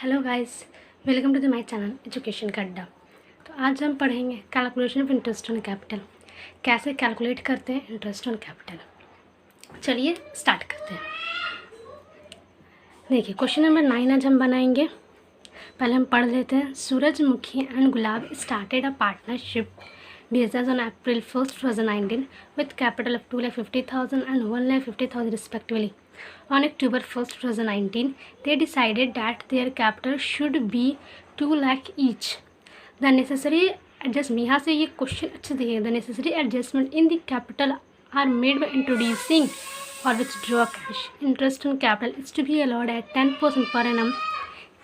Hello guys, welcome to the my channel education का अड्डा। तो आज हम पढ़ेंगे calculation of interest on capital, कैसे कैलकुलेट करते हैं इंटरेस्ट ऑन कैपिटल। चलिए स्टार्ट करते हैं। देखिए क्वेश्चन नंबर 9 आज हम बनाएंगे। पहले हम पढ़ लेते हैं। सूरजमुखी and Gulab started a partnership business on April 1st, 2019 with capital of 2,50,000 and 1,50,000 respectively. On October 1st, 2019, they decided that their capital should be 2 lakh each. The necessary adjustment, यहाँ से ये क्वेश्चन अच्छे देखिए। The necessary adjustment in the capital are made by introducing or withdraw cash. Interest on capital is to be allowed at 10% per annum.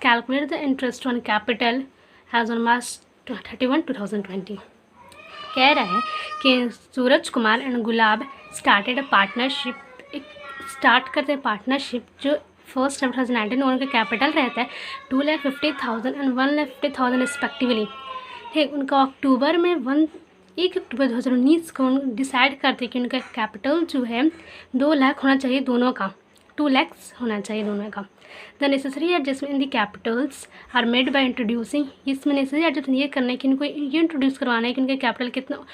Calculate the interest on capital as on March 31, 2020. कह रहा है कि Suraj Kumar and Gulab started a partnership, एक start करते हैं partnership जो 1 April 2019 उनका capital रहता है 2,50,000 एंड 1,50,000 रिस्पेक्टिवली। ठीक, उनका अक्टूबर में 1 अक्टूबर 2019 को डिसाइड करते हैं कि उनका कैपिटल जो है 2 लाख होना चाहिए, दोनों का 2 लाख होना चाहिए दोनों का। The necessary adjustment in the capitals are made by introducing, इसमें नेसेसरी एडजस्टमेंट ये करना है कि इनको ये इंट्रोड्यूस करवाना है कि उनका कैपिटल कितना,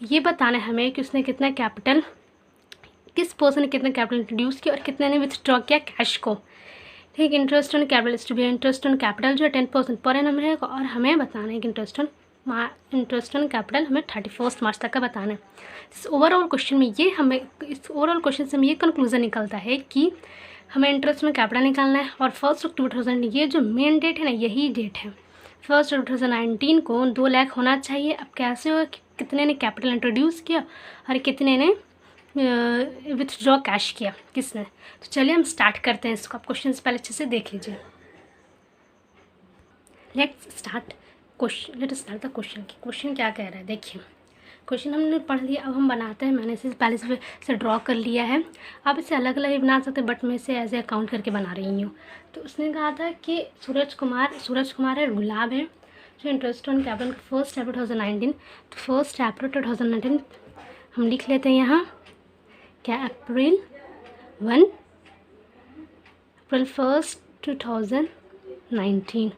ये बताना है हमें कि उसने कितना कैपिटल, किस पर्सन ने कितना कैपिटल इंट्रोड्यूस किया और कितने ने विथड्रॉ किया कैश को। ठीक, interest on capital is to be, interest on capital जो है 10% पर एनम रहेगा और हमें बताना है कि इंटरेस्ट ऑन कैपिटल हमें 31 मार्च तक का बताना है। इस ओवरऑल क्वेश्चन में ये हमें, इस ओवरऑल क्वेश्चन से हमें ये कंक्लूजन निकलता है कि हमें इंटरेस्ट में कैपिटल निकालना है और 1 अक्टूबर 2019 ये जो मेन डेट है ना, यही डेट है 1 अक्टूबर 2019 को 2 लाख होना चाहिए। अब कैसे हो, कितने ने कैपिटल इंट्रोड्यूस किया और कितने ने विथड्रॉ कैश किया, किसने। तो चलिए हम स्टार्ट करते हैं इसको। आप क्वेश्चन पहले अच्छे से देख लीजिए। Let's start the question. Question क्या कह रहा है देखिए। क्वेश्चन हमने पढ़ लिया, अब हम बनाते हैं। मैंने इसे पहले से ड्रॉ कर लिया है। आप इसे अलग अलग भी बना सकते हैं, बट मैं इसे एज ए अकाउंट करके बना रही हूँ। तो उसने कहा था कि सूरज कुमार है, गुलाब है, जो इंटरेस्ट ऑन कैपिटल 1 April 2019, तो 1 April 2019 हम लिख लेते हैं यहाँ क्या, April 1 2019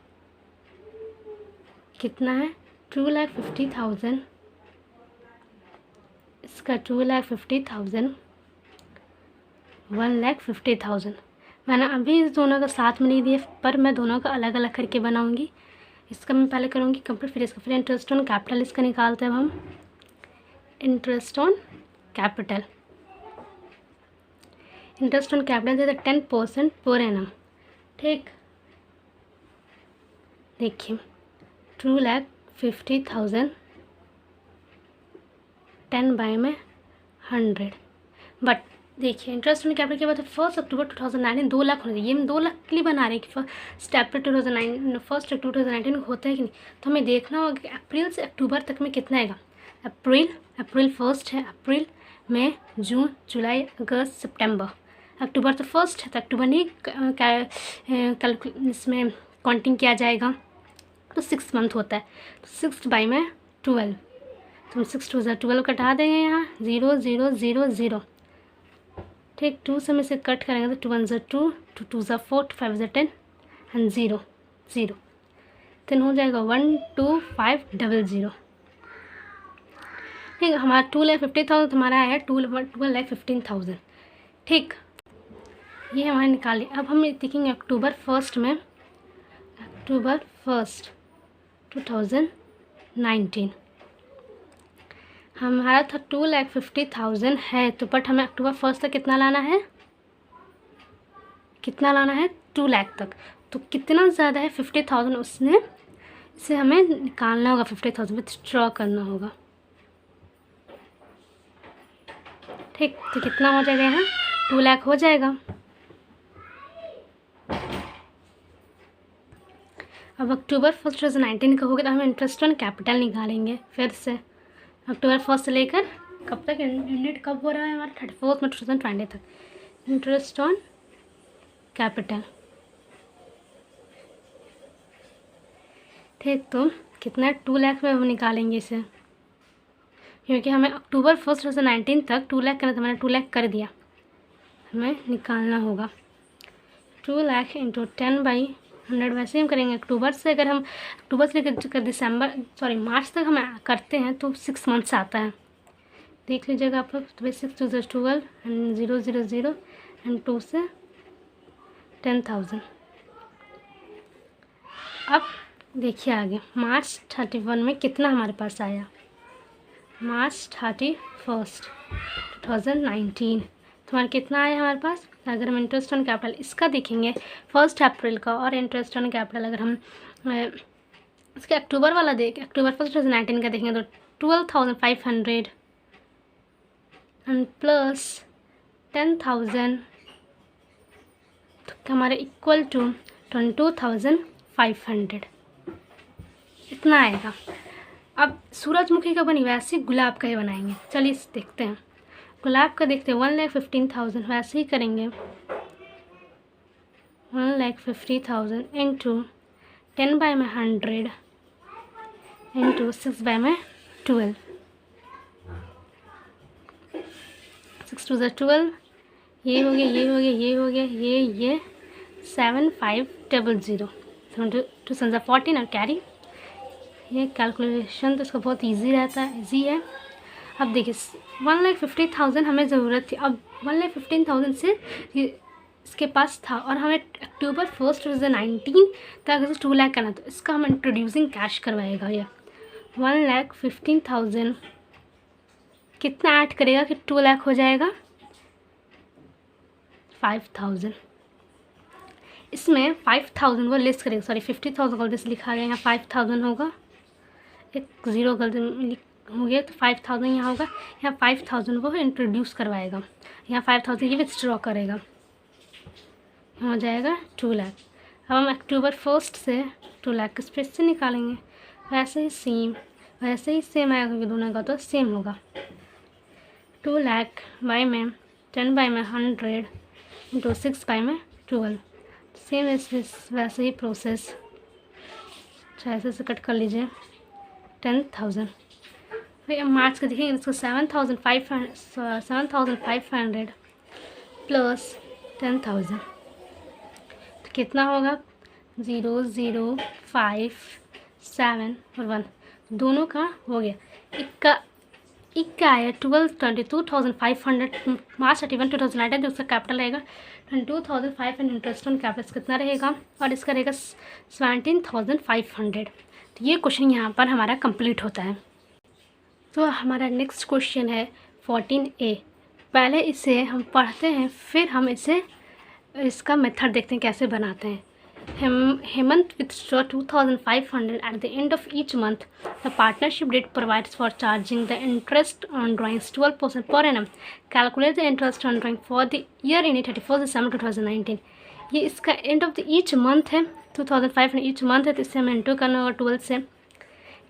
कितना है 2,50,000, इसका 2,50,000, 1,50,000। मैंने अभी इस दोनों का साथ में नहीं दिया, पर मैं दोनों का अलग अलग करके बनाऊंगी। इसका मैं पहले करूँगी कंप्लीट, फिर इसका, फिर इंटरेस्ट ऑन कैपिटल इसका निकालते हैं हम। इंटरेस्ट ऑन कैपिटल देता 10% पर एनम। ठीक, देखिए 2,50,000 10 बाय में 100। बट देखिए इंटरेस्ट ऑन कैपिटल के बाद 1 अक्टूबर 2019 2 लाख होना चाहिए। ये हम 2 लाख के लिए बना रहे हैं कि 1 अक्टूबर 2019 होता है कि नहीं। तो हमें देखना होगा कि अप्रैल से अक्टूबर तक में कितना आएगा। अप्रैल 1 है, अप्रैल, मई, जून, जुलाई, अगस्त, सितंबर। अक्टूबर तो 1 है, तो अक्टूबर नहीं कल इसमें काउंटिंग किया जाएगा, तो 6 मंथ होता है। तो 6 बाई में 12, तो हम 6 2 12 कटा देंगे यहाँ, 0 0 0 0। ठीक, 2 से हम इसे कट करेंगे तो 2 1 2, 2 2 4, 2 5 10 एंड 0 0, then हो जाएगा 1 2 5 0 0। ठीक, हमारा 2,50,000 हमारा आया 2,15,000। ठीक, ये हमारे निकाल लिया। अब हम देखेंगे अक्टूबर 1 में, अक्टूबर 1 2019 हमारा था 2,50,000 है, तो बट हमें अक्टूबर 1 तक कितना लाना है, 2 लाख तक। तो कितना ज़्यादा है 50,000, उसने इसे हमें निकालना होगा, 50,000 विथड्रॉ करना होगा। ठीक, तो कितना हो जाएगा यहाँ 2 लाख हो जाएगा। अब अक्टूबर 1 2019 का हो गया, तो हमें इंटरेस्ट ऑन कैपिटल निकालेंगे फिर से। अक्टूबर 1 से लेकर कब तक एंडेड, कब हो रहा है हमारा 31 में 2020 तक। इंटरेस्ट ऑन कैपिटल, ठीक, तो कितना 2 लाख में हम निकालेंगे इसे, क्योंकि हमें अक्टूबर 1 2019 तक 2 लाख करना था, मैंने 2 लाख कर दिया। हमें निकालना होगा 2 लाख इंटू 10 बाई 100 वैसे ही हम करेंगे। अक्टूबर से अगर हम अक्टूबर से लेकर मार्च तक हम करते हैं तो 6 मंथ्स आता है, देख लीजिएगा आप लोग। तो 6 2 12 एंड 0 0 0 एंड 2 से 10,000। अब देखिए आगे मार्च 31 में कितना हमारे पास आया। मार्च 31 2019 तुम्हारा कितना आया हमारे पास। अगर हम इंटरेस्ट ऑन कैपिटल इसका देखेंगे 1 अप्रैल का, और इंटरेस्ट ऑन कैपिटल अगर हम इसके अक्टूबर वाला देखें, अक्टूबर 1 2019 का देखेंगे तो 12,500 एंड प्लस 10,000 तो हमारे इक्वल टू 22,500 इतना आएगा। अब सूरजमुखी का बनी वैसे गुलाब का ही बनाएंगे। चलिए इस देखते हैं, गुलाब का देखते हैं। 1,15,000 वैसे ही करेंगे। 1,50,000 इंटू 10/100 इंटू 6/12 6 2 12 ये हो गया, ये हो गया, ये हो गया, ये 7,500 2 7 14 और कैरी। ये कैलकुलेशन तो इसका बहुत इजी रहता है, इजी है। अब देखिए 1,50,000 हमें ज़रूरत थी। अब 1,15,000 से इसके पास था और हमें अक्टूबर 1 2019 तक इसे 2 लाख करना, तो इसका हम इंट्रोड्यूसिंग कैश करवाएगा। ये 1,15,000 कितना ऐड करेगा कि 2 लाख हो जाएगा। 5,000 इसमें 5,000 वो लेस करेगा, सॉरी 50,000 गलती से लिखा गया, यहाँ 5,000 होगा, एक ज़ीरो गलती हो गया तो 5,000 यहाँ होगा। यहाँ 5,000 वो इंट्रोड्यूस करवाएगा, यहाँ 5,000 ये विथड्रॉ करेगा, यहाँ हो जाएगा 2 लाख। अब हम अक्टूबर 1 से 2 लाख किस पे से निकालेंगे। वैसे ही सेम आएगा क्योंकि दोनों का तो सेम होगा। 2 लाख बाई में 10/100 इंटू 6/12 सेम वैसे ही प्रोसेस। अच्छा ऐसे से कट कर लीजिए। 10,000 फिर मार्च का देखिए, इसको 7,500 प्लस 10,000 तो कितना होगा। 0 0 5 7 और 1 दोनों का हो गया। इक्का आया 22,500 मार्च 31 2019 जो उसका कैपिटल रहेगा 22,500। इंटरेस्ट ऑन कैपिटल कितना रहेगा और इसका रहेगा 17,500। तो ये क्वेश्चन यहाँ पर हमारा कंप्लीट होता है। तो हमारा नेक्स्ट क्वेश्चन है 14A। पहले इसे हम पढ़ते हैं फिर हम इसका मेथड देखते हैं कैसे बनाते हैं। Hemant withdraw 2,500 at the end of each month. The partnership did provides for charging the interest on drawings 12% per annum. Calculate the interest on drawing for the year ending 31st December 2019. ये इसका end of the each month है 2,500 each month है, तो इससे हमें into करना होगा 12 से।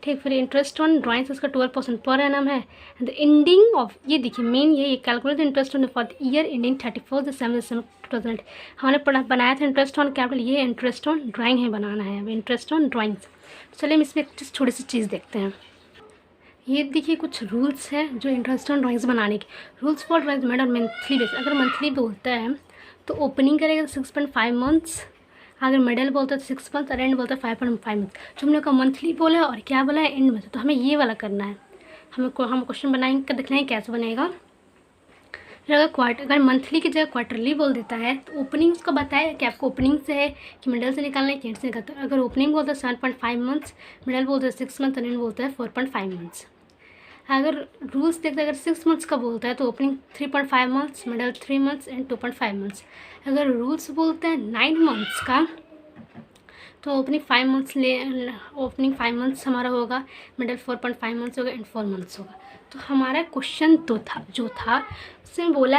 ठीक, फिर इंटरेस्ट ऑन ड्राइंग्स इसका 12% पर एनम है। द एंडिंग ऑफ ये देखिए मेन ये calculate interest on for the year ending 31 दिसंबर 2008। हमने बनाया था इंटरेस्ट ऑन कैपिटल, ये इंटरेस्ट ऑन ड्राइंग है बनाना है, अब इंटरेस्ट ऑन ड्राइंग्स। चलिए हम इसमें थोड़ी सी चीज़ देखते हैं। ये देखिए कुछ रूल्स है जो इंटरेस्ट ऑन ड्राइंग्स बनाने के। Rules for drawings made on monthly base. अगर मंथली बोलता है तो ओपनिंग करेगा 6.5 मंथ्स, अगर मिडल बोलता है तो 6 मंथ और एंड बोलता है 5.5 मंथ। जो हमने कहा मंथली बोला है और क्या बोला है एंड में, तो हमें ये वाला करना है। हम क्वेश्चन बनाएंगे देखना है कैसे बनेगा। फिर अगर मंथली की जगह क्वार्टरली बोल देता है तो ओपनिंग उसको बताया कि आपको ओपनिंग से है कि मिडल से निकालना है कि एंड से निकालना है। अगर ओपनिंग बोलता है 7.5 मंथ्स, मिडल बोलता है 6 मंथ और एंड बोलता है 4.5 मंथ्स। अगर रूल्स देखते हैं अगर 6 मंथ्स का बोलता है तो opening 3.5 months, middle 3 months and 2.5 months. अगर रूल्स बोलते हैं 9 मंथ्स का तो ओपनिंग 5 मंथ्स हमारा होगा, मिडल 4.5 मंथ्स होगा एंड 4 मंथ्स होगा। तो हमारा क्वेश्चन तो जो था उसमें बोला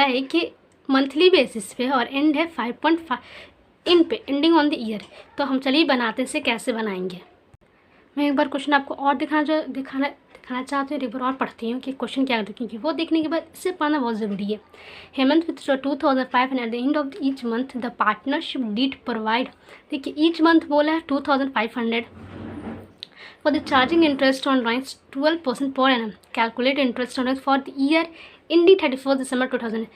है कि मंथली बेसिस पे और एंड है 5.5 इन पे एंडिंग ऑन द ईयर। तो हम चलिए बनाते से कैसे बनाएंगे। मैं एक बार क्वेश्चन आपको और दिखाना चाहती हूँ, एक बार और पढ़ती हूँ कि क्वेश्चन क्या है, क्योंकि वो देखने के बाद इससे पढ़ना बहुत ज़रूरी है। Hemant withdraw 2,500 at the end of each month the partnership did provide. देखिए ईच मंथ बोला है 2,500 for the charging interest on drawings 12% per annum. Calculate interest on for the year ending 31 December 2000।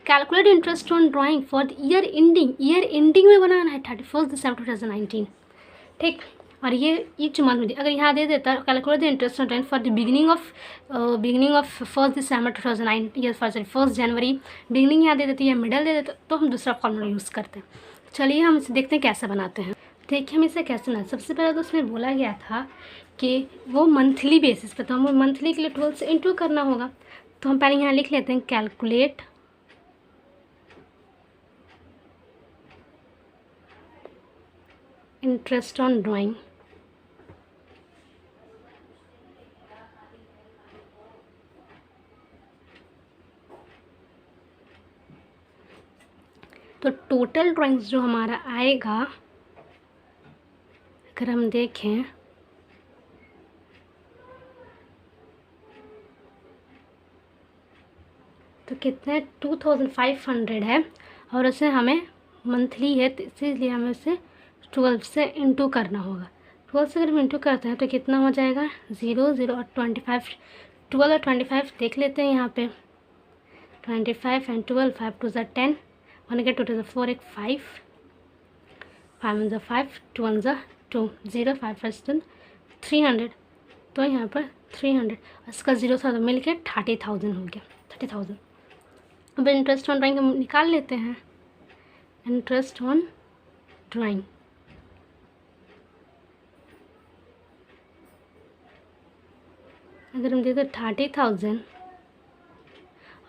Calculate interest on drawing for the year ending में बनाना है 31 दिसंबर 2019, ठीक। और ये each month में अगर यहाँ दे देता calculate the interest on drawing for the beginning of 1 दिसंबर 2009 या सॉरी 1 जनवरी, बिगिनिंग यहाँ दे देती है, मिडल दे देता, तो हम दूसरा फॉर्मूला यूज़ करते हैं। चलिए हम इसे देखते हैं कैसे बनाते हैं। देखिए हम इसे कैसे बनाते, सबसे पहले तो उसमें बोला गया था कि वो मंथली बेसिस पे, तो हमें मंथली के लिए 12 से इंटू करना होगा। तो हम पहले यहाँ लिख लेते हैं कैलकुलेट इंटरेस्ट ऑन ड्राइंग तो टोटल ड्राइंग्स जो हमारा आएगा अगर हम देखें तो कितने 2500 है, और उसे हमें मंथली है तो इसीलिए हमें उसे 12 से इंटू करना होगा। 12 से अगर हम इंटू करते हैं तो कितना हो जाएगा 0 0 और 25, 12 और 25 देख लेते हैं यहाँ पे 25 एंड 12, 5 2 ज़ा 10, 1 के 2 2 ज़ा 4, एक 5 1 ज़ा 5, 2 1 ज़ा 2, 0 5 5 300, तो यहाँ पर 300 इसका 0 था तो मिल के 30,000 हो गया 30,000। अब इंटरेस्ट ऑन ड्राइंग हम निकाल लेते हैं, इंटरेस्ट ऑन ड्राइंग अगर हम देते 30,000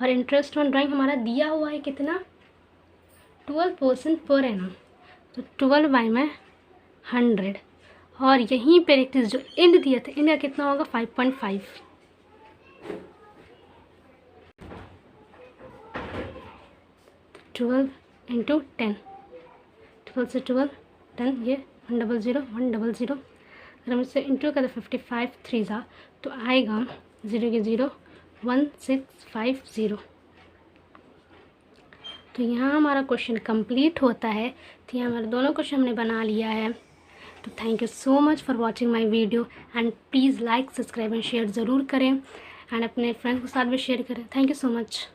और इंटरेस्ट ऑन ड्राइंग हमारा दिया हुआ है कितना 12% पर एनम, तो 12 बाई में 100, और यहीं पर एक चीज़ जो एंड दिया था, एंड का कितना होगा 5.5, तो 12 इंटू 10, 12 से 12 10, ये 100 100, अगर हम इसे इंटू करें 55 3 ज़ा तो आएगा 0 के 0 1650। तो यहाँ हमारा क्वेश्चन कंप्लीट होता है। तो यहाँ हमारे दोनों क्वेश्चन हमने बना लिया है। तो thank you so much for watching my video and please like subscribe and share ज़रूर करें एंड अपने फ्रेंड्स के साथ भी शेयर करें। Thank you so much.